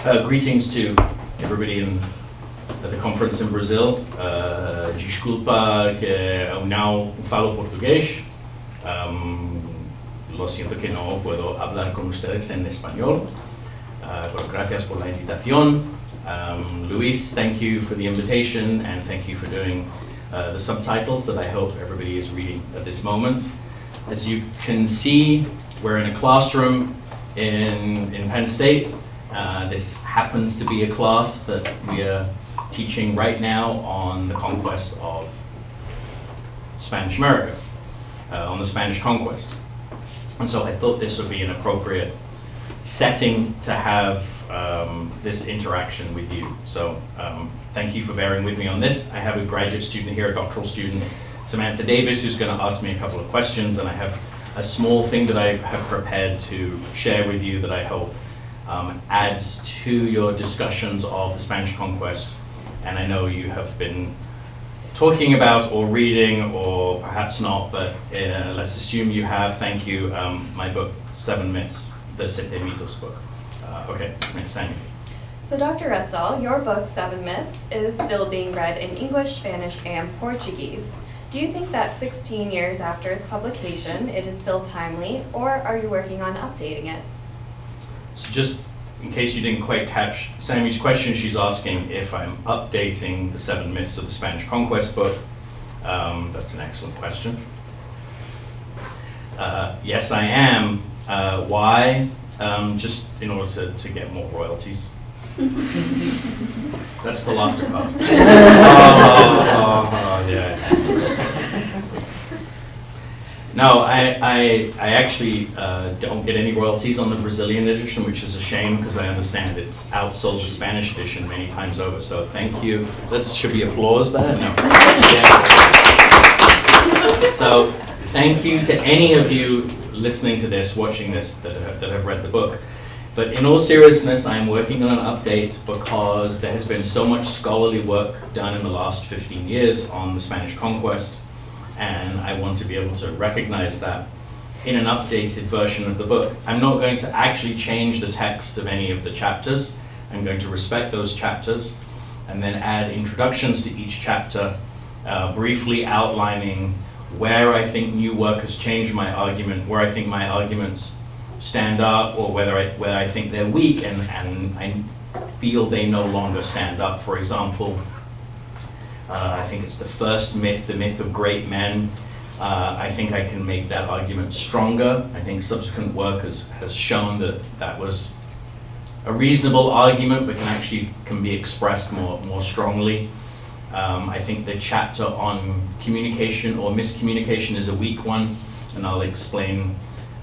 Greetings to everybody at the conference in Brazil. Desculpa que eu não falo português. Lo siento que no puedo hablar con ustedes en español. Pero gracias por la invitación. Luis, thank you for the invitation, and thank you for doing the subtitles that I hope everybody is reading at this moment. As you can see, we're in a classroom in Penn State. This happens to be a class that we are teaching right now on the conquest of Spanish America, on the Spanish conquest. And so I thought this would be an appropriate setting to have this interaction with you. So thank you for bearing with me on this. I have a graduate student here, a doctoral student, Samantha Davis, who's going to ask me a couple of questions, and I have a small thing that I have prepared to share with you that I hope adds to your discussions of the Spanish conquest. And I know you have been talking about or reading, or perhaps not, but let's assume you have. Thank you. My book, 7 Myths, the Siete Mitos book. Okay, Sandy. So Dr. Restal, your book, 7 Myths, is still being read in English, Spanish, and Portuguese. Do you think that 16 years after its publication, it is still timely, or are you working on updating it? So just in case you didn't quite catch Sammy's question, she's asking if I'm updating the 7 Myths of the Spanish Conquest book. That's an excellent question. Yes, I am. Why? Just in order to get more royalties. That's the laughter part. Yeah. No, I actually don't get any royalties on the Brazilian edition, which is a shame because I understand it's outsold the Spanish edition many times over. So thank you. This should be applause there. No. Yeah. So thank you to any of you listening to this, watching this, that have read the book. But in all seriousness, I'm working on an update because there has been so much scholarly work done in the last 15 years on the Spanish conquest, and I want to be able to recognize that in an updated version of the book. I'm not going to actually change the text of any of the chapters. I'm going to respect those chapters and then add introductions to each chapter, briefly outlining where I think new work has changed my argument, where I think my arguments stand up, or whether I think they're weak and I feel they no longer stand up. For example, I think it's the first myth, the myth of great men. I think I can make that argument stronger. I think subsequent work has shown that that was a reasonable argument, but can be expressed more strongly. I think the chapter on communication or miscommunication is a weak one, and I'll explain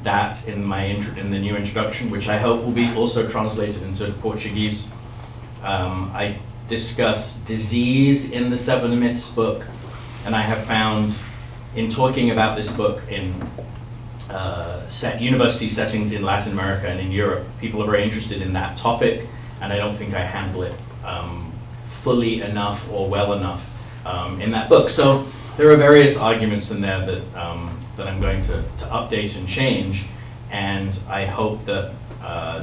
that in the new introduction, which I hope will be also translated into Portuguese. I discuss disease in the 7 Myths book, and I have found in talking about this book in university settings in Latin America and in Europe, people are very interested in that topic, and I don't think I handle it fully enough or well enough in that book. So there are various arguments in there that I'm going to update and change, and I hope that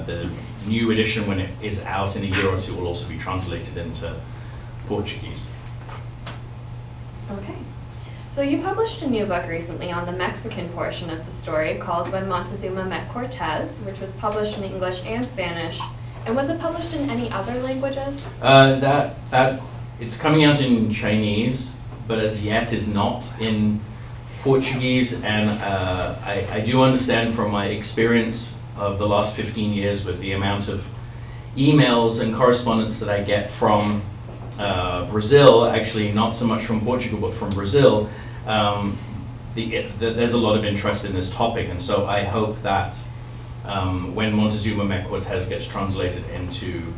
the new edition, when it is out in a year or two, will also be translated into Portuguese. Okay. So you published a new book recently on the Mexican portion of the story called When Montezuma Met Cortez, which was published in English and Spanish. And was it published in any other languages? It's coming out in Chinese, but as yet is not in Portuguese, and I do understand from my experience of the last 15 years with the amount of emails and correspondence that I get from Brazil, actually not so much from Portugal, but from Brazil, there's a lot of interest in this topic, and so I hope that when Montezuma Met Cortez gets translated into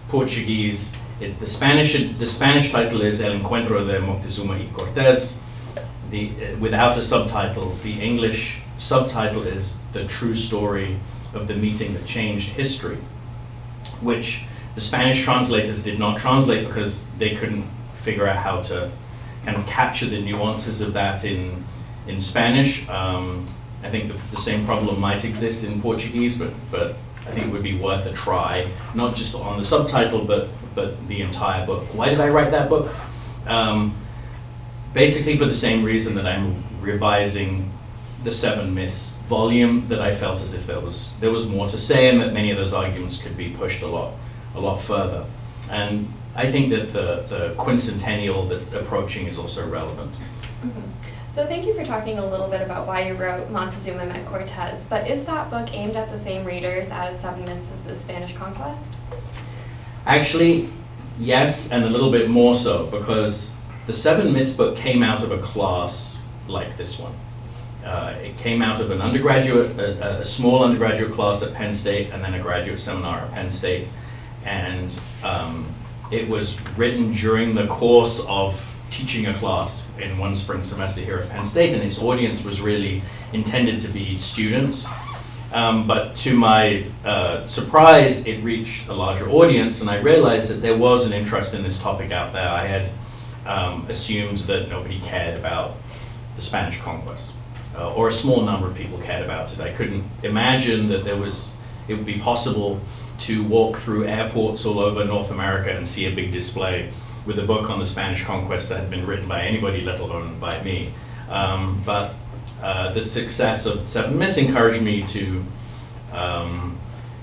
Portuguese, the Spanish title is El Encuentro de Moctezuma y Cortés. Without a subtitle, the English subtitle is The True Story of the Meeting That Changed History, which the Spanish translators did not translate because they couldn't figure out how to kind of capture the nuances of that in Spanish. I think the same problem might exist in Portuguese, but I think it would be worth a try, not just on the subtitle, but the entire book. Why did I write that book? Basically for the same reason that I'm revising the 7 Myths volume, that I felt as if there was more to say, and that many of those arguments could be pushed a lot further. And I think that the quincentennial that's approaching is also relevant. Mm-hmm. So thank you for talking a little bit about why you wrote Montezuma Met Cortez, but is that book aimed at the same readers as 7 Myths of the Spanish Conquest? Actually, yes, and a little bit more so, because the 7 Myths book came out of a class like this one. It came out of an undergraduate, a small undergraduate class at Penn State, and then a graduate seminar at Penn State. And it was written during the course of teaching a class in one spring semester here at Penn State, and its audience was really intended to be students. But to my surprise, it reached a larger audience, and I realized that there was an interest in this topic out there. I had assumed that nobody cared about the Spanish conquest, or a small number of people cared about it. I couldn't imagine that it would be possible to walk through airports all over North America and see a big display with a book on the Spanish conquest that had been written by anybody, let alone by me. But the success of 7 Myths encouraged me to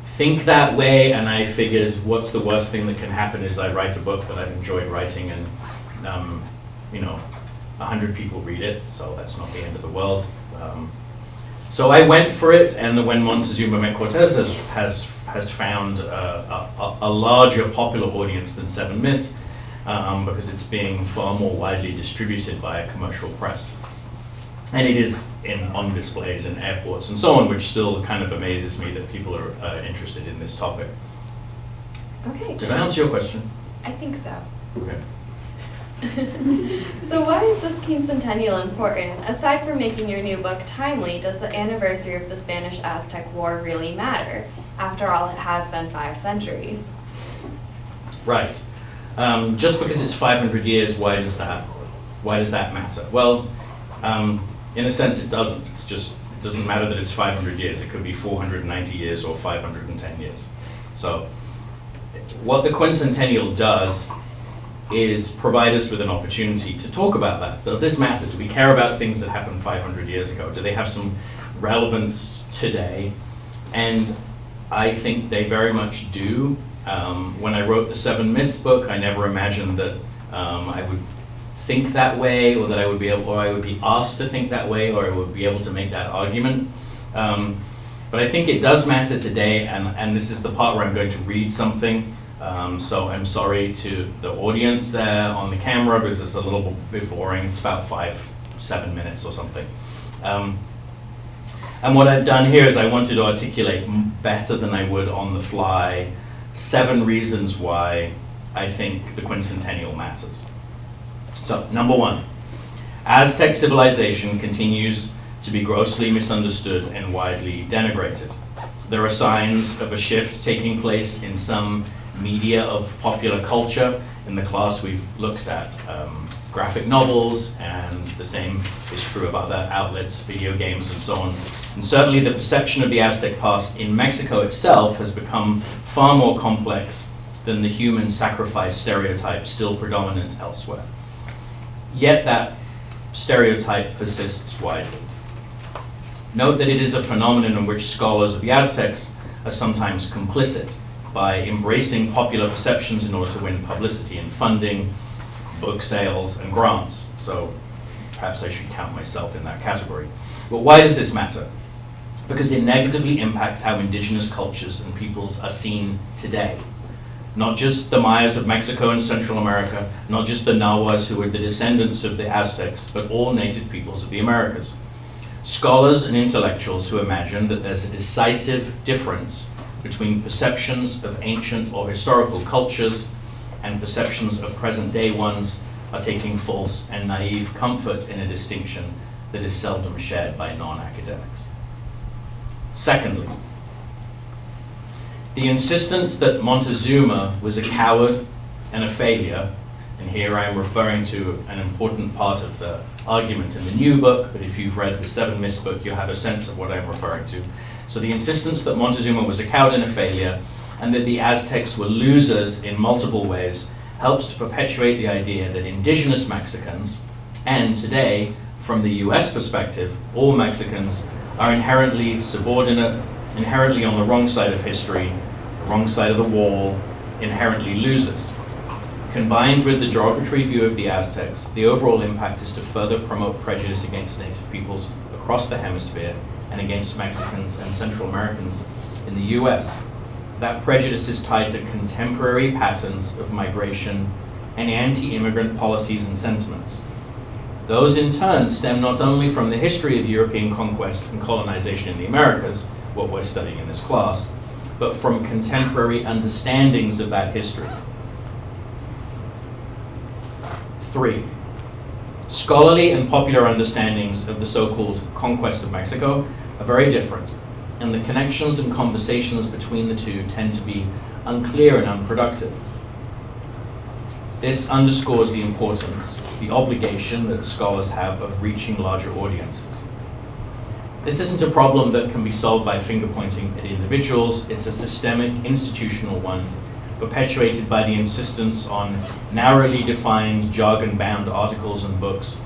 think that way, and I figured, what's the worst thing that can happen is I write a book that I've enjoyed writing, and 100 people read it, so that's not the end of the world. So I went for it, and when Montezuma Met Cortez has found a larger popular audience than 7 Myths, because it's being far more widely distributed by a commercial press. And it is on displays in airports and so on, which still kind of amazes me that people are interested in this topic. Okay. Did I answer your question? I think so. Okay. So why is this quincentennial important? Aside from making your new book timely, does the anniversary of the Spanish-Aztec War really matter? After all, it has been 5 centuries. Right. Just because it's 500 years, why does that matter? Well, in a sense, it doesn't. It doesn't matter that it's 500 years. It could be 490 years or 510 years. So, what the quincentennial does is provide us with an opportunity to talk about that. Does this matter? Do we care about things that happened 500 years ago? Do they have some relevance today? And I think they very much do. When I wrote the 7 Myths book, I never imagined that I would think that way, or that I would be able, or I would be asked to think that way, or I would be able to make that argument. But I think it does matter today, and this is the part where I'm going to read something. So I'm sorry to the audience there on the camera, because it's a little bit boring. It's about 5-7 minutes or something. And what I've done here is I wanted to articulate better than I would on the fly 7 reasons why I think the quincentennial matters. So, number 1, Aztec civilization continues to be grossly misunderstood and widely denigrated. There are signs of a shift taking place in some media of popular culture. In the class we've looked at graphic novels, and the same is true of other outlets, video games and so on. And certainly the perception of the Aztec past in Mexico itself has become far more complex than the human sacrifice stereotype still predominant elsewhere. Yet that stereotype persists widely. Note that it is a phenomenon in which scholars of the Aztecs are sometimes complicit by embracing popular perceptions in order to win publicity and funding, book sales, and grants. So perhaps I should count myself in that category. But why does this matter? Because it negatively impacts how indigenous cultures and peoples are seen today. Not just the Mayas of Mexico and Central America, not just the Nahuas who are the descendants of the Aztecs, but all native peoples of the Americas. Scholars and intellectuals who imagine that there's a decisive difference between perceptions of ancient or historical cultures and perceptions of present-day ones are taking false and naive comfort in a distinction that is seldom shared by non-academics. Secondly, the insistence that Montezuma was a coward and a failure, and here I'm referring to an important part of the argument in the new book, but if you've read the 7 Myths book, you'll have a sense of what I'm referring to. So the insistence that Montezuma was a coward and a failure, and that the Aztecs were losers in multiple ways, helps to perpetuate the idea that indigenous Mexicans, and today, from the US perspective, all Mexicans are inherently subordinate, inherently on the wrong side of history, the wrong side of the wall, inherently losers. Combined with the derogatory view of the Aztecs, the overall impact is to further promote prejudice against native peoples across the hemisphere and against Mexicans and Central Americans in the US. That prejudice is tied to contemporary patterns of migration and anti-immigrant policies and sentiments. Those in turn stem not only from the history of European conquest and colonization in the Americas, what we're studying in this class, but from contemporary understandings of that history. 3. Scholarly and popular understandings of the so-called conquest of Mexico are very different, and the connections and conversations between the two tend to be unclear and unproductive. This underscores the importance, the obligation that scholars have of reaching larger audiences. This isn't a problem that can be solved by finger-pointing at individuals. It's a systemic, institutional one, perpetuated by the insistence on narrowly defined, jargon-bound articles and books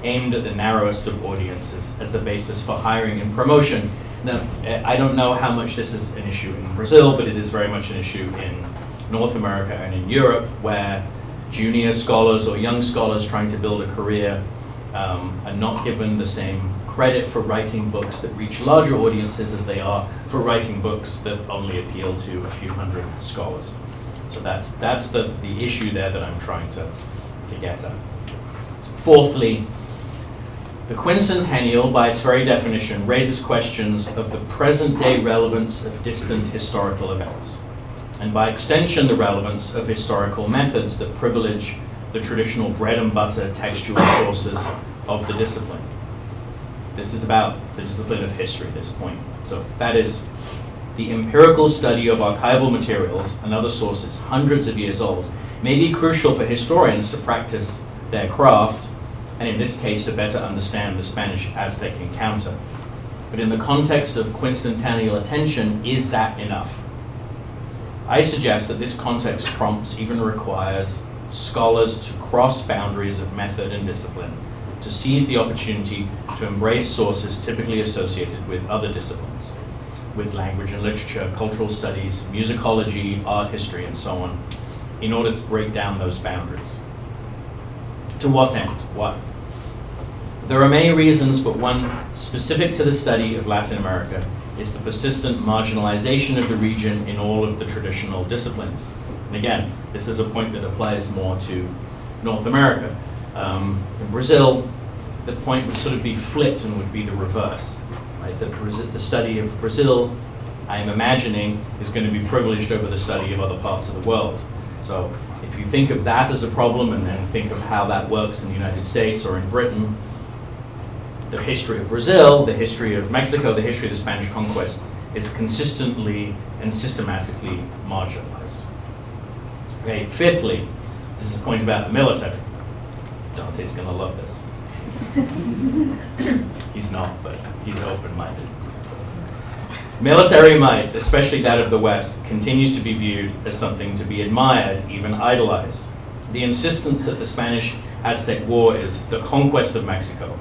aimed at the narrowest of audiences as the basis for hiring and promotion. Now, I don't know how much this is an issue in Brazil, but it is very much an issue in North America and in Europe, where junior scholars or young scholars trying to build a career are not given the same credit for writing books that reach larger audiences as they are for writing books that only appeal to a few hundred scholars. So that's the issue there that I'm trying to get at. Fourthly, the quincentennial, by its very definition, raises questions of the present-day relevance of distant historical events, and by extension, the relevance of historical methods that privilege the traditional bread-and-butter textual sources of the discipline. This is about the discipline of history at this point. So that is the empirical study of archival materials and other sources hundreds of years old may be crucial for historians to practice their craft, and in this case to better understand the Spanish-Aztec encounter. But in the context of quincentennial attention, is that enough? I suggest that this context prompts, even requires, scholars to cross boundaries of method and discipline, to seize the opportunity to embrace sources typically associated with other disciplines, with language and literature, cultural studies, musicology, art history, and so on, in order to break down those boundaries. To what end? Why? There are many reasons, but one specific to the study of Latin America is the persistent marginalization of the region in all of the traditional disciplines. And again, this is a point that applies more to North America. In Brazil, the point would sort of be flipped and would be the reverse. Right? The study of Brazil, I'm imagining, is going to be privileged over the study of other parts of the world. So if you think of that as a problem and then think of how that works in the United States or in Britain, the history of Brazil, the history of Mexico, the history of the Spanish conquest is consistently and systematically marginalized. Okay, fifthly, this is a point about the military. Dante's going to love this. He's not, but he's open-minded. Military might, especially that of the West, continues to be viewed as something to be admired, even idolized. The insistence that the Spanish-Aztec War is the conquest of Mexico,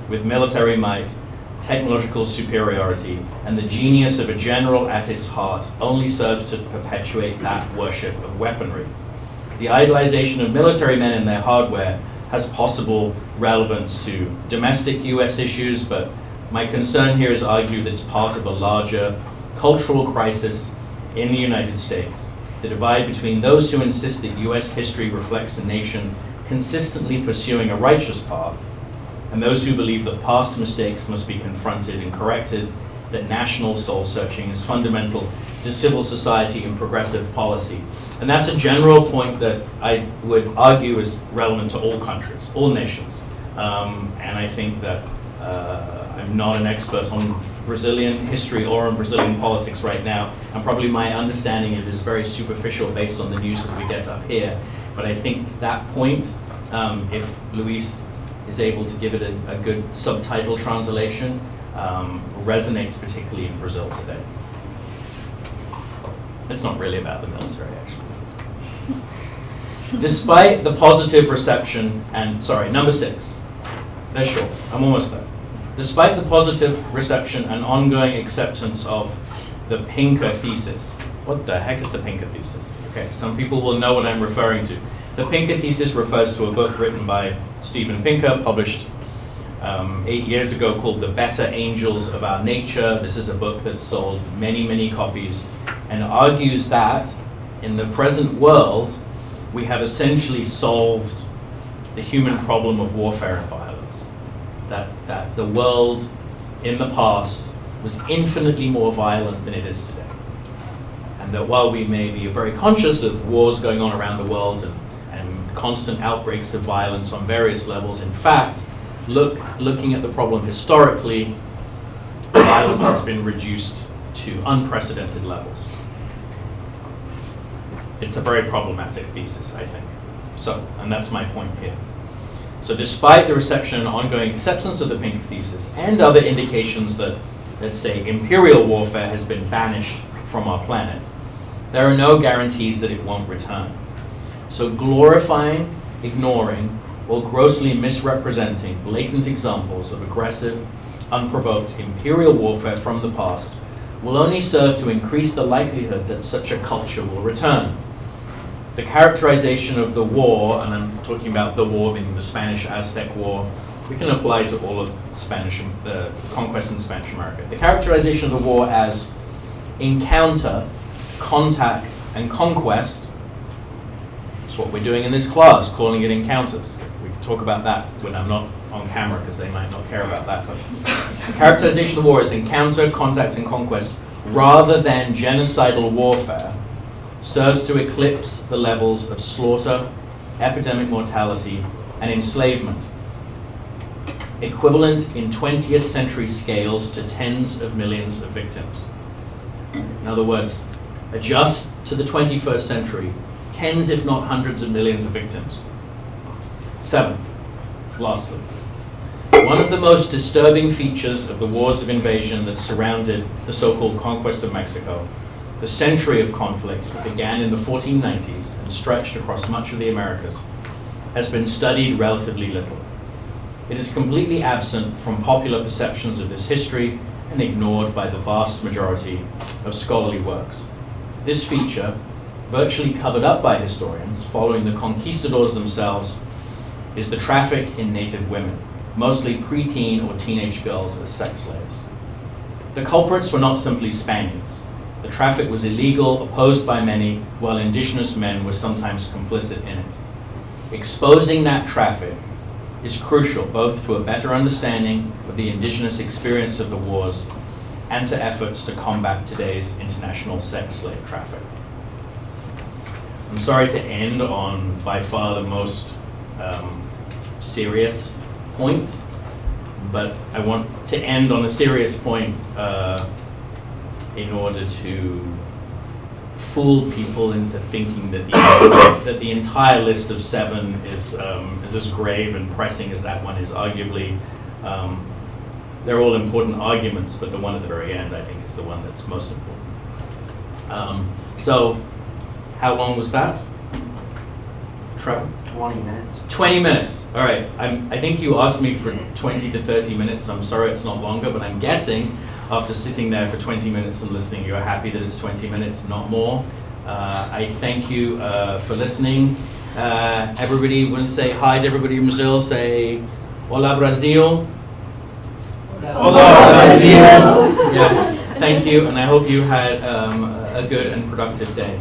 with military might, technological superiority, and the genius of a general at its heart, only serves to perpetuate that worship of weaponry. The idolization of military men and their hardware has possible relevance to domestic US issues, but my concern here is argued it's part of a larger cultural crisis in the United States. The divide between those who insist that US history reflects a nation consistently pursuing a righteous path, and those who believe that past mistakes must be confronted and corrected, that national soul-searching is fundamental to civil society and progressive policy. And that's a general point that I would argue is relevant to all countries, all nations. And I think that I'm not an expert on Brazilian history or on Brazilian politics right now, and probably my understanding of it is very superficial based on the news that we get up here. But I think that point, if Luis is able to give it a good subtitle translation, resonates particularly in Brazil today. It's not really about the military, actually, is it? Despite the positive reception, number 6. They're short. I'm almost there. Despite the positive reception and ongoing acceptance of the Pinker thesis. What the heck is the Pinker thesis? Okay, some people will know what I'm referring to. The Pinker thesis refers to a book written by Steven Pinker, published 8 years ago, called The Better Angels of Our Nature. This is a book that sold many, many copies and argues that in the present world, we have essentially solved the human problem of warfare and violence. That the world in the past was infinitely more violent than it is today. And that while we may be very conscious of wars going on around the world and constant outbreaks of violence on various levels, in fact, looking at the problem historically, violence has been reduced to unprecedented levels. It's a very problematic thesis, I think. And that's my point here. So despite the reception and ongoing acceptance of the Pinker thesis and other indications that, let's say, imperial warfare has been banished from our planet, there are no guarantees that it won't return. So glorifying, ignoring, or grossly misrepresenting blatant examples of aggressive, unprovoked imperial warfare from the past will only serve to increase the likelihood that such a culture will return. The characterization of the war, and I'm talking about the war meaning the Spanish-Aztec War, we can apply to all of the conquest in Spanish America. The characterization of the war as encounter, contact, and conquest is what we're doing in this class, calling it encounters. We can talk about that when I'm not on camera because they might not care about that. But the characterization of the war is encounter, contact, and conquest rather than genocidal warfare serves to eclipse the levels of slaughter, epidemic mortality, and enslavement, equivalent in 20th century scales to tens of millions of victims. In other words, adjust to the 21st century, tens if not hundreds of millions of victims. 7, lastly, one of the most disturbing features of the wars of invasion that surrounded the so-called conquest of Mexico, the century of conflict that began in the 1490s and stretched across much of the Americas, has been studied relatively little. It is completely absent from popular perceptions of this history and ignored by the vast majority of scholarly works. This feature, virtually covered up by historians following the conquistadors themselves, is the traffic in native women, mostly preteen or teenage girls as sex slaves. The culprits were not simply Spaniards. The traffic was illegal, opposed by many, while indigenous men were sometimes complicit in it. Exposing that traffic is crucial both to a better understanding of the indigenous experience of the wars and to efforts to combat today's international sex slave traffic. I'm sorry to end on by far the most serious point, but I want to end on a serious point in order to fool people into thinking that the entire list of 7 is as grave and pressing as that one is. Arguably, they're all important arguments, but the one at the very end, I think, is the one that's most important. So, how long was that? Trevor? 20 minutes. 20 minutes. All right. I think you asked me for 20 to 30 minutes. I'm sorry it's not longer, but I'm guessing after sitting there for 20 minutes and listening, you're happy that it's 20 minutes, not more. I thank you for listening. Everybody, want to say hi to everybody in Brazil. Say, Hola Brasil. Hola Brasil. Yes, thank you, and I hope you had a good and productive day.